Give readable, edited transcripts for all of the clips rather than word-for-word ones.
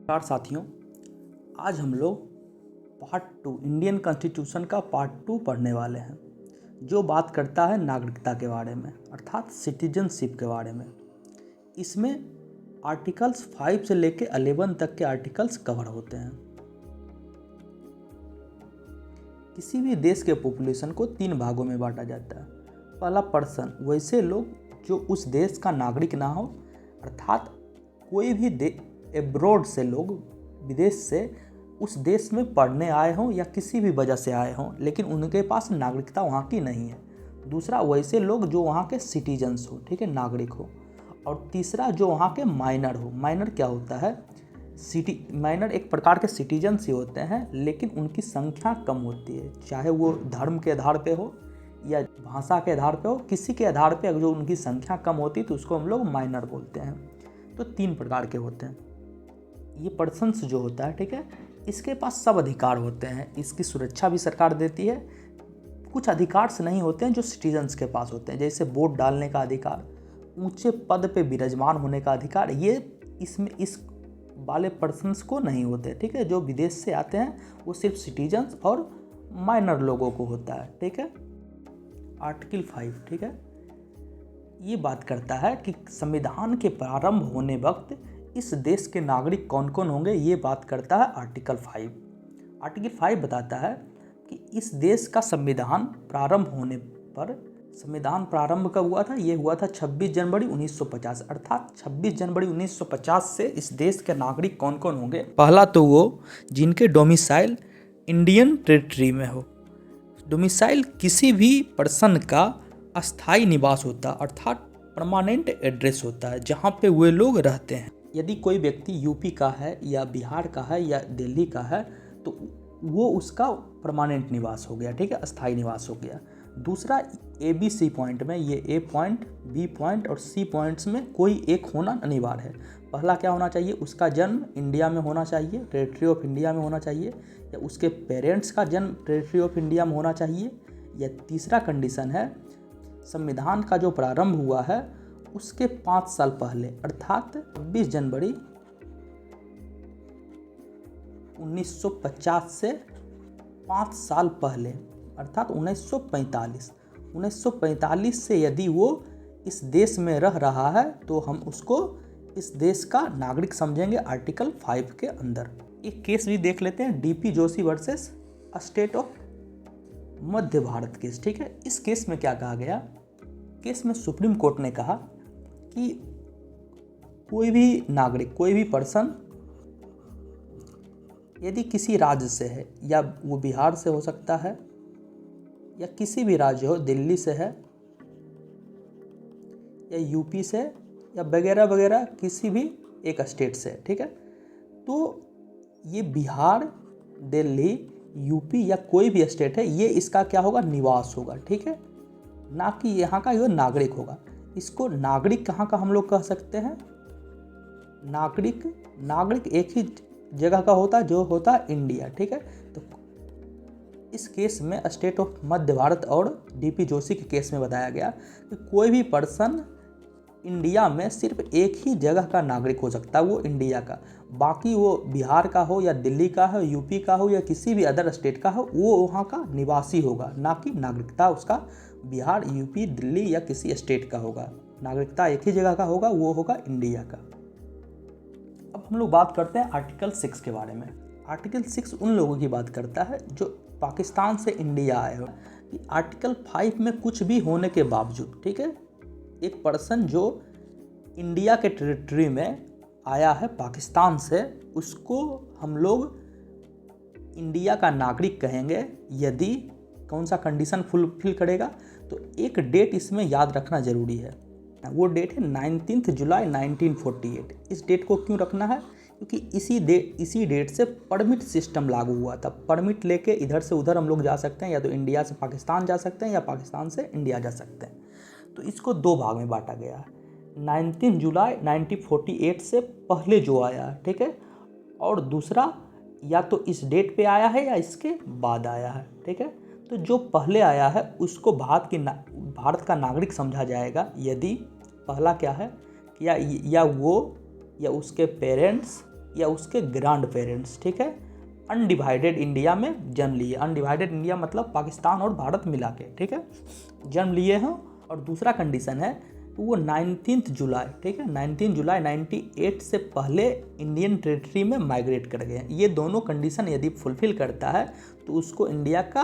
नमस्कार साथियों, आज हम लोग पार्ट 2 इंडियन कॉन्स्टिट्यूशन का पार्ट 2 पढ़ने वाले हैं, जो बात करता है नागरिकता के बारे में, अर्थात सिटीजनशिप के बारे में। इसमें आर्टिकल्स 5 से लेके 11 तक के आर्टिकल्स कवर होते हैं। किसी भी देश के पॉपुलेशन को 3 भागों में बांटा जाता है। पहला पर्सन, वैसे लोग जो उस देश का नागरिक ना हो, अर्थात कोई भी एब्रॉड से लोग, विदेश से उस देश में पढ़ने आए हों या किसी भी वजह से आए हों, लेकिन उनके पास नागरिकता वहाँ की नहीं है। दूसरा, वैसे लोग जो वहाँ के सिटीजन्स हो, ठीक है, नागरिक हो। और तीसरा, जो वहाँ के माइनर हो। माइनर क्या होता है? माइनर एक प्रकार के सिटीजन्स ही होते हैं, लेकिन उनकी संख्या कम होती है, चाहे वो धर्म के आधार पे हो या भाषा के आधार पे हो, किसी के आधार पे जो उनकी संख्या कम होती है तो उसको हम लोग माइनर बोलते हैं। तो 3 प्रकार के होते हैं। ये पर्सन्स जो होता है, ठीक है, इसके पास सब अधिकार होते हैं, इसकी सुरक्षा भी सरकार देती है। कुछ अधिकार से नहीं होते हैं जो सिटीजन्स के पास होते हैं, जैसे वोट डालने का अधिकार, ऊंचे पद पे विराजमान होने का अधिकार, ये इसमें इस वाले पर्सन्स को नहीं होते, ठीक है। जो विदेश से आते हैं वो सिर्फ सिटीजन्स और माइनर लोगों को होता है, ठीक है। आर्टिकल 5, ठीक है, ये बात करता है कि संविधान के प्रारंभ होने वक्त इस देश के नागरिक कौन कौन होंगे, ये बात करता है आर्टिकल 5। आर्टिकल 5 बताता है कि इस देश का संविधान प्रारंभ होने पर, संविधान प्रारंभ कब हुआ था? ये हुआ था 26 जनवरी 1950, अर्थात 26 जनवरी 1950 से इस देश के नागरिक कौन कौन होंगे। पहला तो वो जिनके डोमिसाइल इंडियन टेरिटरी में हो। डोमिसाइल किसी भी पर्सन का अस्थायी निवास होता है, अर्थात परमानेंट एड्रेस होता है, जहाँ पे वे लोग रहते हैं। यदि कोई व्यक्ति यूपी का है या बिहार का है या दिल्ली का है तो वो उसका परमानेंट निवास हो गया, ठीक है, अस्थायी निवास हो गया। दूसरा, ABC पॉइंट में, ये A पॉइंट, B पॉइंट और C पॉइंट्स में कोई एक होना अनिवार्य है। पहला क्या होना चाहिए? उसका जन्म इंडिया में होना चाहिए, टेरिटरी ऑफ इंडिया में होना चाहिए, या उसके पेरेंट्स का जन्म टेरिटरी ऑफ इंडिया में होना चाहिए। या तीसरा कंडीशन है, संविधान का जो प्रारंभ हुआ है उसके 5 साल पहले, अर्थात 26 जनवरी 1950 से 5 साल पहले, अर्थात 1945 से यदि वो इस देश में रह रहा है तो हम उसको इस देश का नागरिक समझेंगे आर्टिकल 5 के अंदर। एक केस भी देख लेते हैं, DP Joshi versus state of Madhya Bharat case, ठीक है। इस केस में क्या कहा गया? केस में सुप्रीम कोर्ट ने कहा कि कोई भी नागरिक, कोई भी पर्सन यदि किसी राज्य से है, या वो बिहार से हो सकता है या किसी भी राज्य हो, दिल्ली से है या यूपी से या वगैरह वगैरह, किसी भी एक स्टेट से, ठीक है, तो ये बिहार, दिल्ली, यूपी या कोई भी स्टेट है, ये इसका क्या होगा? निवास होगा, ठीक है, ना कि यहाँ का ये नागरिक होगा। इसको नागरिक कहाँ का हम लोग कह सकते हैं? नागरिक एक ही जगह का होता है, जो होता है इंडिया, ठीक है। तो इस केस में स्टेट ऑफ मध्य भारत और DP जोशी के केस में बताया गया कि कोई भी पर्सन इंडिया में सिर्फ एक ही जगह का नागरिक हो सकता है, वो इंडिया का। बाकी वो बिहार का हो या दिल्ली का हो, यूपी का हो या किसी भी अदर स्टेट का हो, वो वहाँ का निवासी होगा, ना कि नागरिकता उसका बिहार, यूपी, दिल्ली या किसी स्टेट का होगा। नागरिकता एक ही जगह का होगा, वो होगा इंडिया का। अब हम लोग बात करते हैं आर्टिकल 6 के बारे में। आर्टिकल 6 उन लोगों की बात करता है जो पाकिस्तान से इंडिया आए हो। आर्टिकल 5 में कुछ भी होने के बावजूद, ठीक है, एक पर्सन जो इंडिया के टेरिटरी में आया है पाकिस्तान से, उसको हम लोग इंडिया का नागरिक कहेंगे यदि कौन सा कंडीशन फुलफिल करेगा। तो एक डेट इसमें याद रखना ज़रूरी है, वो डेट है 19 जुलाई 1948। इस डेट को क्यों रखना है? क्योंकि इसी डेट से परमिट सिस्टम लागू हुआ था। परमिट लेके इधर से उधर हम लोग जा सकते हैं, या तो इंडिया से पाकिस्तान जा सकते हैं या पाकिस्तान से इंडिया जा सकते हैं। तो इसको 2 भाग में बांटा गया है। 19 जुलाई 1948 से पहले जो आया है, ठीक है, और दूसरा या तो इस डेट पे आया है या इसके बाद आया है, ठीक है। तो जो पहले आया है उसको भारत का नागरिक समझा जाएगा यदि पहला क्या है, या वो या उसके पेरेंट्स या उसके ग्रैंड पेरेंट्स, ठीक है, अनडिवाइडेड इंडिया में जन्म लिए। अनडिवाइडेड इंडिया मतलब पाकिस्तान और भारत मिला के, ठीक है, जन्म लिए हैं। और दूसरा कंडीशन है वो 19 जुलाई, ठीक है, 19 जुलाई 98 से पहले इंडियन टेरिटरी में माइग्रेट कर गए हैं। ये दोनों कंडीशन यदि फुलफिल करता है तो उसको इंडिया का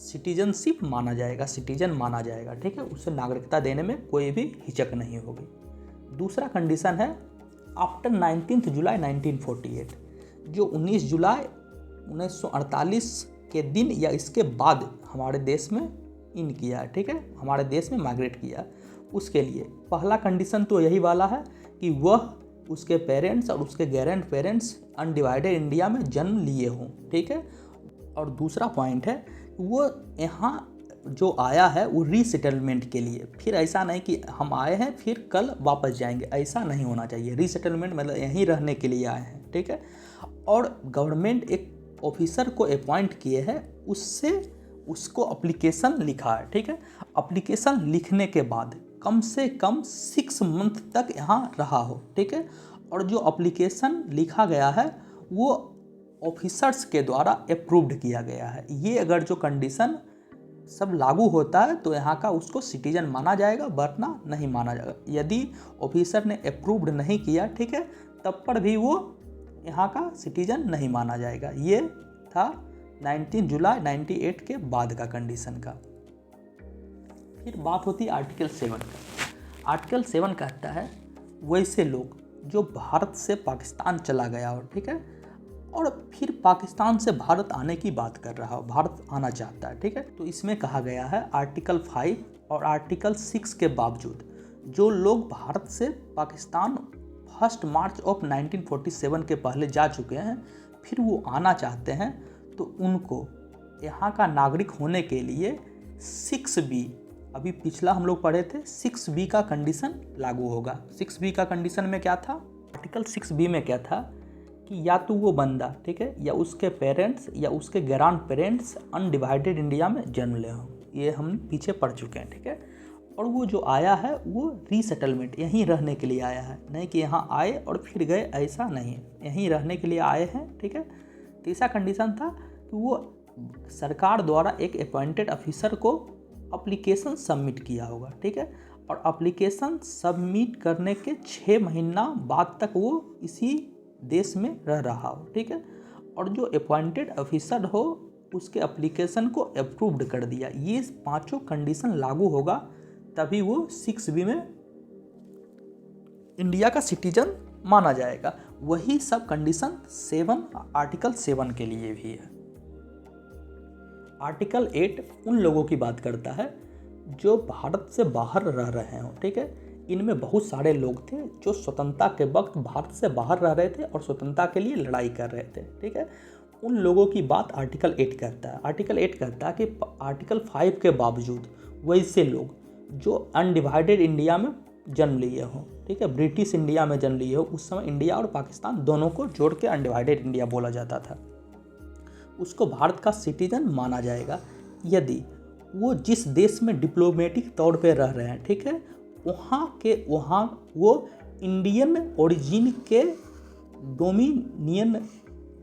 सिटीजनशिप माना जाएगा, सिटीजन माना जाएगा, ठीक है, उसे नागरिकता देने में कोई भी हिचक नहीं होगी। दूसरा कंडीशन है आफ्टर 19 जुलाई 1948, जो 19 जुलाई 1948 के दिन या इसके बाद हमारे देश में इन किया है, ठीक है, हमारे देश में माइग्रेट किया। उसके लिए पहला कंडीशन तो यही वाला है कि वह, उसके पेरेंट्स और उसके ग्रैंड पेरेंट्स अनडिवाइडेड इंडिया में जन्म लिए हों, ठीक है। और दूसरा पॉइंट है वो यहाँ जो आया है वो रीसेटलमेंट के लिए, फिर ऐसा नहीं कि हम आए हैं फिर कल वापस जाएंगे, ऐसा नहीं होना चाहिए। रीसेटलमेंट मतलब यहीं रहने के लिए आए हैं, ठीक है। और गवर्नमेंट एक ऑफिसर को अपॉइंट किए हैं, उससे उसको एप्लीकेशन लिखा है, ठीक है। एप्लीकेशन लिखने के बाद कम से कम 6 मंथ तक यहाँ रहा हो, ठीक है। और जो एप्लीकेशन लिखा गया है वो ऑफिसर्स के द्वारा अप्रूव्ड किया गया है। ये अगर जो कंडीशन सब लागू होता है तो यहाँ का उसको सिटीजन माना जाएगा, वरना नहीं माना जाएगा। यदि ऑफिसर ने अप्रूव्ड नहीं किया, ठीक है, तब पर भी वो यहाँ का सिटीजन नहीं माना जाएगा। ये था 19 जुलाई 98 के बाद का कंडीशन का। फिर बात होती है आर्टिकल 7 का। आर्टिकल 7 कहता है वैसे लोग जो भारत से पाकिस्तान चला गया हो, ठीक है, और फिर पाकिस्तान से भारत आने की बात कर रहा हो, भारत आना चाहता है, ठीक है, तो इसमें कहा गया है आर्टिकल 5 और आर्टिकल 6 के बावजूद जो लोग भारत से पाकिस्तान 1 मार्च ऑफ 1947 के पहले जा चुके हैं, फिर वो आना चाहते हैं, तो उनको यहाँ का नागरिक होने के लिए 6B, अभी पिछला हम लोग पढ़े थे, 6B का कंडीशन लागू होगा। 6B का कंडीशन में क्या था? आर्टिकल 6B में क्या था कि या तो वो बंदा, ठीक है, या उसके पेरेंट्स या उसके ग्रैंड पेरेंट्स अनडिवाइडेड इंडिया में जन्म ले हों। ये हम पीछे पढ़ चुके हैं, ठीक है। और वो जो आया है वो रीसेटलमेंट, यहीं रहने के लिए आया है, नहीं कि यहाँ आए और फिर गए, ऐसा नहीं है, यहीं रहने के लिए आए हैं, ठीक है। तीसरा कंडीशन था कि वो सरकार द्वारा एक अपॉइंटेड ऑफिसर को एप्लीकेशन सबमिट किया होगा, ठीक है, और एप्लीकेशन सबमिट करने के 6 महीना बाद तक वो इसी देश में रह रहा हो, ठीक है, और जो अपॉइंटेड ऑफिसर हो उसके एप्लीकेशन को अप्रूव्ड कर दिया। ये 5 कंडीशन लागू होगा तभी वो 6B में इंडिया का सिटीजन माना जाएगा। वही सब कंडीशन 7 आर्टिकल 7 के लिए भी है। आर्टिकल 8 उन लोगों की बात करता है जो भारत से बाहर रह रहे हों, ठीक है। इनमें बहुत सारे लोग थे जो स्वतंत्रता के वक्त भारत से बाहर रह रहे थे और स्वतंत्रता के लिए लड़ाई कर रहे थे, ठीक है। उन लोगों की बात आर्टिकल 8 कहता है। आर्टिकल 8 कहता है कि आर्टिकल 5 के बावजूद वैसे लोग जो अनडिवाइडेड इंडिया में जन्म लिए हों, ठीक है, ब्रिटिश इंडिया में जन्म लिए हो, उस समय इंडिया और पाकिस्तान दोनों को जोड़ के अनडिवाइडेड इंडिया बोला जाता था, उसको भारत का सिटीजन माना जाएगा यदि वो जिस देश में डिप्लोमेटिक तौर पे रह रहे हैं, ठीक है, वहाँ वो इंडियन ओरिजिन के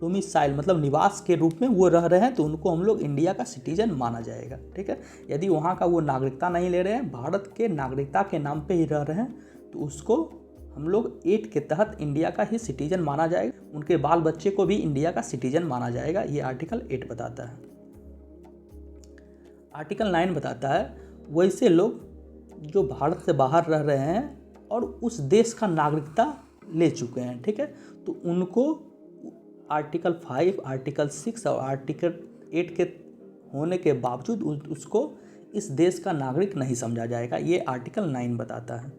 डोमिसाइल मतलब निवास के रूप में वो रह रहे हैं, तो उनको हम लोग इंडिया का सिटीजन माना जाएगा, ठीक है। यदि वहाँ का वो नागरिकता नहीं ले रहे हैं, भारत के नागरिकता के नाम पे ही रह रहे हैं, तो उसको हम लोग 8 के तहत इंडिया का ही सिटीजन माना जाएगा। उनके बाल बच्चे को भी इंडिया का सिटीजन माना जाएगा। ये आर्टिकल 8 बताता है। आर्टिकल 9 बताता है वैसे लोग जो भारत से बाहर रह रहे हैं और उस देश का नागरिकता ले चुके हैं, ठीक है, तो उनको आर्टिकल 5, आर्टिकल 6 और आर्टिकल 8 के होने के बावजूद उसको इस देश का नागरिक नहीं समझा जाएगा। ये आर्टिकल 9 बताता है।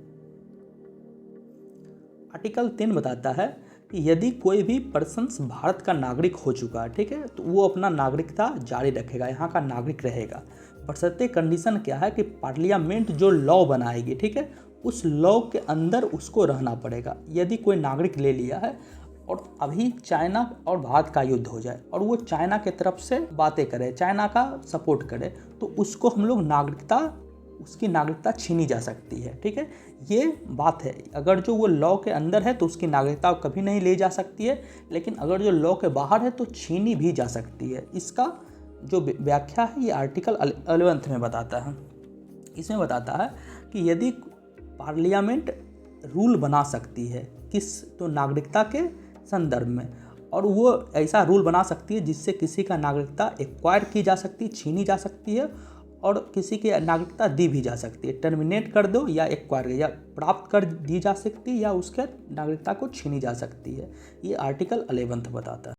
आर्टिकल 3 बताता है कि यदि कोई भी पर्सन्स भारत का नागरिक हो चुका है, ठीक है, तो वो अपना नागरिकता जारी रखेगा, यहाँ का नागरिक रहेगा। बशर्ते कंडीशन क्या है कि पार्लियामेंट जो लॉ बनाएगी, ठीक है, उस लॉ के अंदर उसको रहना पड़ेगा। यदि कोई नागरिक ले लिया है और अभी चाइना और भारत का युद्ध हो जाए और वो चाइना के तरफ से बातें करे, चाइना का सपोर्ट करे, तो उसको हम लोग नागरिकता उसकी नागरिकता छीनी जा सकती है। ठीक है, ये बात है। अगर जो वो लॉ के अंदर है तो उसकी नागरिकता कभी नहीं ले जा सकती है, लेकिन अगर जो लॉ के बाहर है तो छीनी भी जा सकती है। इसका जो व्याख्या है ये आर्टिकल 11 में बताता है। इसमें बताता है कि यदि पार्लियामेंट रूल बना सकती है तो नागरिकता के संदर्भ में, और वो ऐसा रूल बना सकती है जिससे किसी का नागरिकता एक्वायर की जा सकती है, छीनी जा सकती है, और किसी की नागरिकता दी भी जा सकती है। टर्मिनेट कर दो या एक्वायर या प्राप्त कर दी जा सकती है या उसके नागरिकता को छीनी जा सकती है। ये आर्टिकल 11 बताता है।